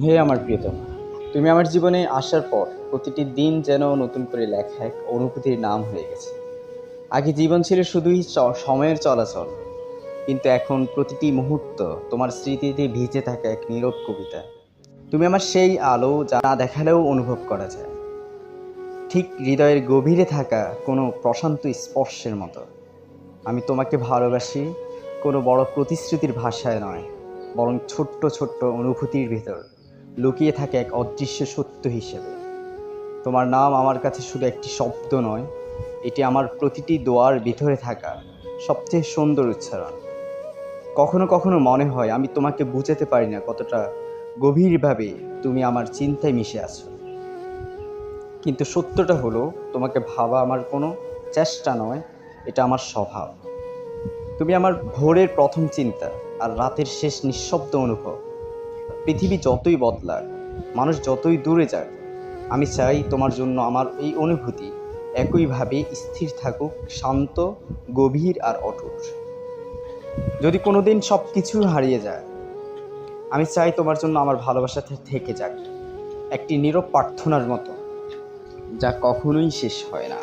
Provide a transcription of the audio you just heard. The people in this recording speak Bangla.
হে আমার প্রিয়তমা, তুমি আমার জীবনে আসার পর প্রতিটি দিন যেন নতুন করে লেখা এক অনুভূতির নাম হয়ে গেছে। আগে জীবন ছিল শুধুই সময়ের চলাচল, কিন্তু এখন প্রতিটি মুহূর্ত তোমার স্মৃতিতে ভিজে থাকা এক নীরব কবিতা। তুমি আমার সেই আলো যা না দেখালেও অনুভব করা যায়, ঠিক হৃদয়ের গভীরে থাকা কোনো প্রশান্ত স্পর্শের মতো। আমি তোমাকে ভালোবাসি কোনো বড় প্রতিশ্রুতির ভাষায় নয়, বরং ছোট্ট ছোট্ট অনুভূতির ভিতর লুকিয়ে থাকে এক অদৃশ্য সত্য হিসেবে। তোমার নাম আমার কাছে শুধু একটি শব্দ নয়, এটি আমার প্রতিটি দোয়ার ভিতরে থাকা সবচেয়ে সুন্দর উচ্চারণ। কখনো কখনো মনে হয় আমি তোমাকে বুঝাতে পারি না কতটা গভীরভাবে তুমি আমার চিন্তায় মিশে আছো। কিন্তু সত্যটা হলো, তোমাকে ভাবা আমার কোনো চেষ্টা নয়, এটা আমার স্বভাব। তুমি আমার ভোরের প্রথম চিন্তা আর রাতের শেষ নিঃশব্দ অনুভব। পৃথিবী যতই বদলাক, মানুষ যতই দূরে যাক, আমি চাই তোমার জন্য আমার এই অনুভূতি একইভাবে স্থির থাকুক, শান্ত, গভীর আর অটুট। যদি কোনো দিন সব কিছু হারিয়ে যায়, আমি চাই তোমার জন্য আমার ভালোবাসা থেকে যাক একটি নীরব প্রার্থনার মতো, যা কখনোই শেষ হয় না।